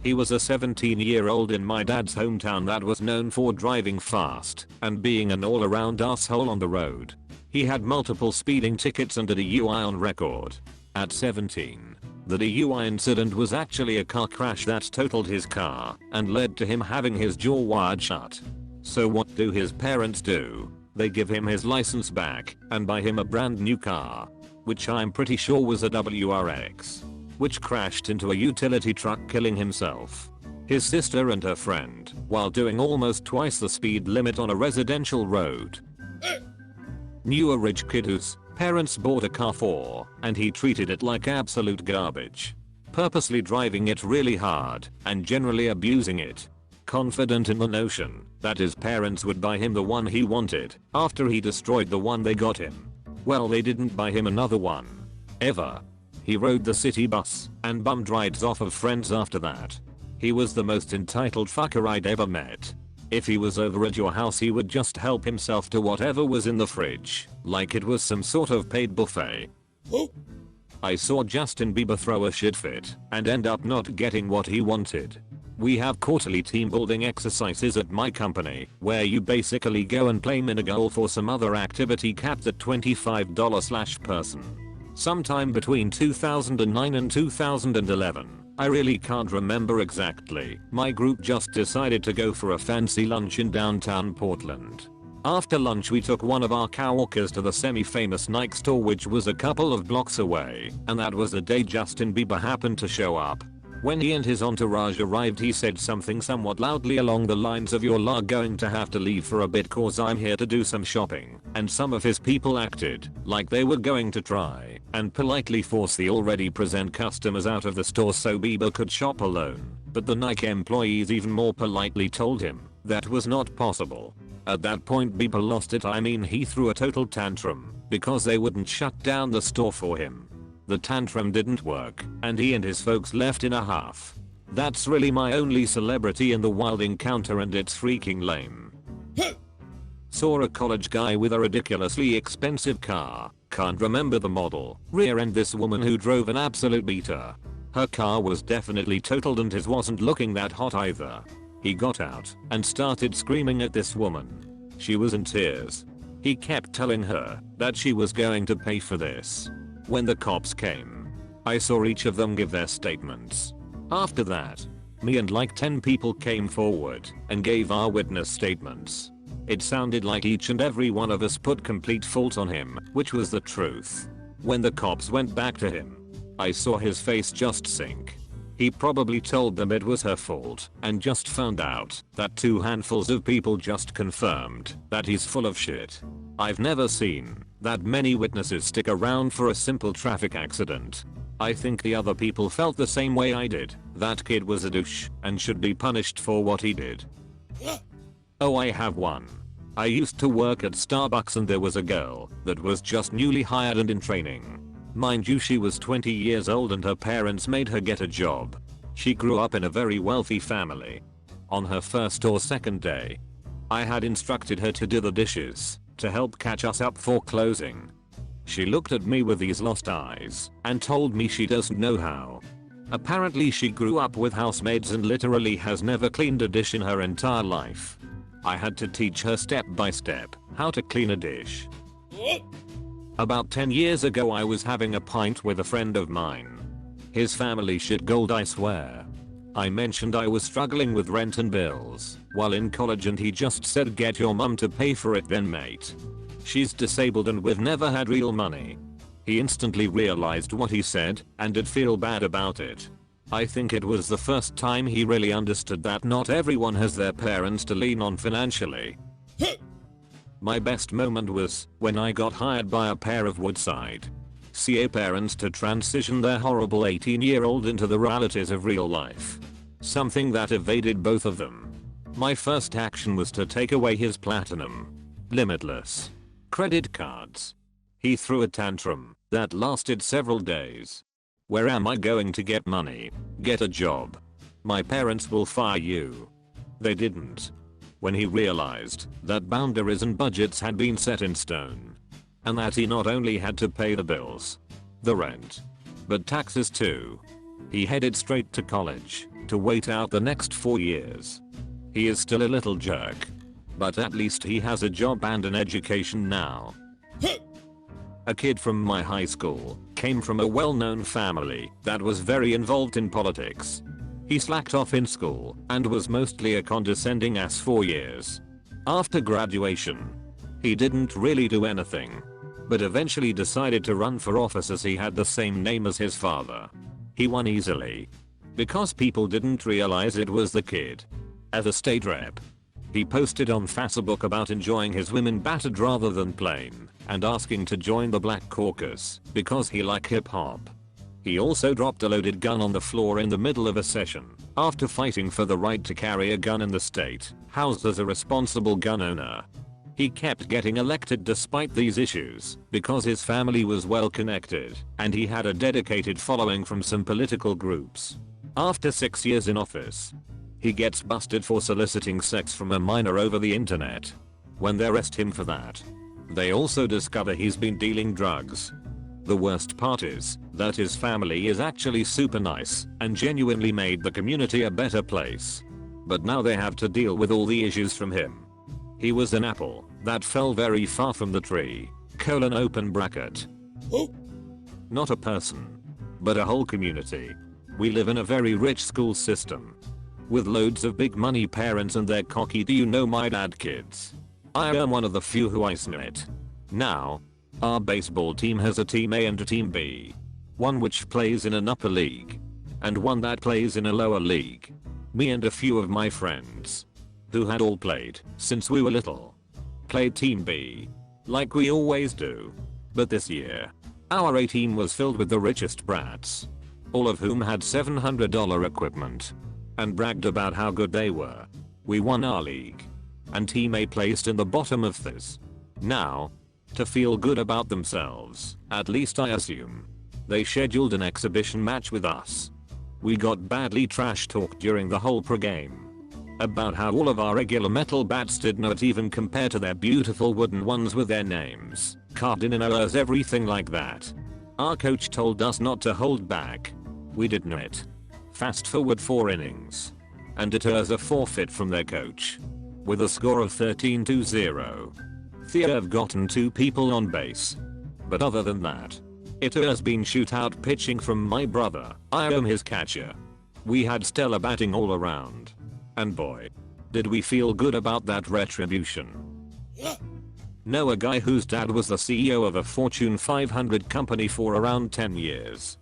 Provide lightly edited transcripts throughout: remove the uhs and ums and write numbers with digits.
He was a 17-year-old in my dad's hometown that was known for driving fast and being an all-around asshole on the road. He had multiple speeding tickets and a DUI on record. At 17, the DUI incident was actually a car crash that totaled his car and led to him having his jaw wired shut. So what do his parents do? They give him his license back and buy him a brand new car, which I'm pretty sure was a WRX, which crashed into a utility truck, killing himself, his sister and her friend while doing almost twice the speed limit on a residential road. Knew a rich kid whose parents bought a car for, and he treated it like absolute garbage, purposely driving it really hard and generally abusing it, confident in the notion that his parents would buy him the one he wanted after he destroyed the one they got him. Well, they didn't buy him another one. Ever. He rode the city bus and bummed rides off of friends after that. He was the most entitled fucker I'd ever met. If he was over at your house, he would just help himself to whatever was in the fridge, like it was some sort of paid buffet. I saw Justin Bieber throw a shit fit and end up not getting what he wanted. We have quarterly team building exercises at my company where you basically go and play minigolf or some other activity capped at $25/person. Sometime between 2009 and 2011. I really can't remember exactly. My group just decided to go for a fancy lunch in downtown Portland. After lunch we took one of our coworkers to the semi-famous Nike store, which was a couple of blocks away, and that was the day Justin Bieber happened to show up. When he and his entourage arrived, he said something somewhat loudly along the lines of, "You're going to have to leave for a bit cause I'm here to do some shopping," and some of his people acted like they were going to try and politely force the already present customers out of the store so Bieber could shop alone, but the Nike employees even more politely told him that was not possible. At that point Bieber lost it. I mean, he threw a total tantrum because they wouldn't shut down the store for him. The tantrum didn't work, and he and his folks left in a huff. That's really my only celebrity in the wild encounter, and it's freaking lame. Saw a college guy with a ridiculously expensive car, can't remember the model, rear-end this woman who drove an absolute beater. Her car was definitely totaled and his wasn't looking that hot either. He got out and started screaming at this woman. She was in tears. He kept telling her that she was going to pay for this. When the cops came, I saw each of them give their statements. After that, me and like 10 people came forward and gave our witness statements. It sounded like each and every one of us put complete fault on him, which was the truth. When the cops went back to him, I saw his face just sink. He probably told them it was her fault and just found out that 2 handfuls of people just confirmed that he's full of shit. I've never seen that many witnesses stick around for a simple traffic accident. I think the other people felt the same way I did. That kid was a douche and should be punished for what he did. Oh, I have one. I used to work at Starbucks and there was a girl that was just newly hired and in training. Mind you, she was 20 years old and her parents made her get a job. She grew up in a very wealthy family. On her first or second day, I had instructed her to do the dishes to help catch us up for closing. She looked at me with these lost eyes and told me she doesn't know how. Apparently she grew up with housemaids and literally has never cleaned a dish in her entire life. I had to teach her step by step how to clean a dish. About 10 years ago I was having a pint with a friend of mine. His family shit gold, I swear. I mentioned I was struggling with rent and bills while in college and he just said, "Get your mum to pay for it then, mate. She's disabled and we've never had real money." He instantly realized what he said and did feel bad about it. I think it was the first time he really understood that not everyone has their parents to lean on financially. My best moment was when I got hired by a pair of Woodside CA parents to transition their horrible 18-year-old into the realities of real life. Something that evaded both of them. My first action was to take away his platinum, limitless credit cards. He threw a tantrum that lasted several days. "Where am I going to get money? Get a job. My parents will fire you." They didn't. When he realized that boundaries and budgets had been set in stone, and that he not only had to pay the bills, the rent, but taxes too, He headed straight to college to wait out the next 4 years. He is still a little jerk, but at least he has a job and an education now. A kid from my high school came from a well-known family that was very involved in politics. He slacked off in school and was mostly a condescending ass for years. After graduation, he didn't really do anything, but eventually decided to run for office as he had the same name as his father. He won easily because people didn't realize it was the kid. As a state rep, he posted on Facebook about enjoying his women battered rather than plain and asking to join the Black Caucus because he liked hip hop. He also dropped a loaded gun on the floor in the middle of a session after fighting for the right to carry a gun in the state, housed as a responsible gun owner. He kept getting elected despite these issues because his family was well connected and he had a dedicated following from some political groups. After 6 years in office, he gets busted for soliciting sex from a minor over the internet. When they arrest him for that, they also discover he's been dealing drugs. The worst part is that his family is actually super nice and genuinely made the community a better place. But now they have to deal with all the issues from him. He was an apple that fell very far from the tree, open bracket. Not a person, but a whole community. We live in a very rich school system with loads of big money parents and their cocky do you know my dad kids. I am one of the few who I it. Now, our baseball team has a team A and a team B. One which plays in an upper league and one that plays in a lower league. Me and a few of my friends who had all played since we were little played team B like we always do. But this year, our A team was filled with the richest brats, all of whom had $700 equipment and bragged about how good they were. We won our league and team A placed in the bottom of this. Now, to feel good about themselves, at least I assume, they scheduled an exhibition match with us. We got badly trash talked during the whole pregame about how all of our regular metal bats did not even compare to their beautiful wooden ones with their names carved in arrows, everything like that. Our coach told us not to hold back. We did not. Fast forward 4 innings, and it was a forfeit from their coach with a score of 13-0. They have gotten 2 people on base, but other than that, it has been shootout pitching from my brother. I am his catcher. We had stellar batting all around, and boy, did we feel good about that retribution. Know a guy whose dad was the CEO of a Fortune 500 company for around 10 years.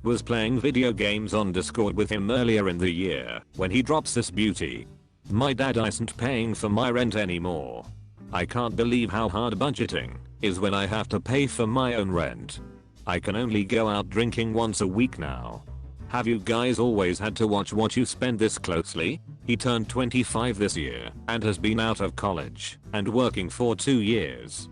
Was playing video games on Discord with him earlier in the year when he drops this beauty. My dad isn't paying for my rent anymore. I can't believe how hard budgeting is when I have to pay for my own rent. I can only go out drinking once a week now. Have you guys always had to watch what you spend this closely? He turned 25 this year and has been out of college and working for 2 years.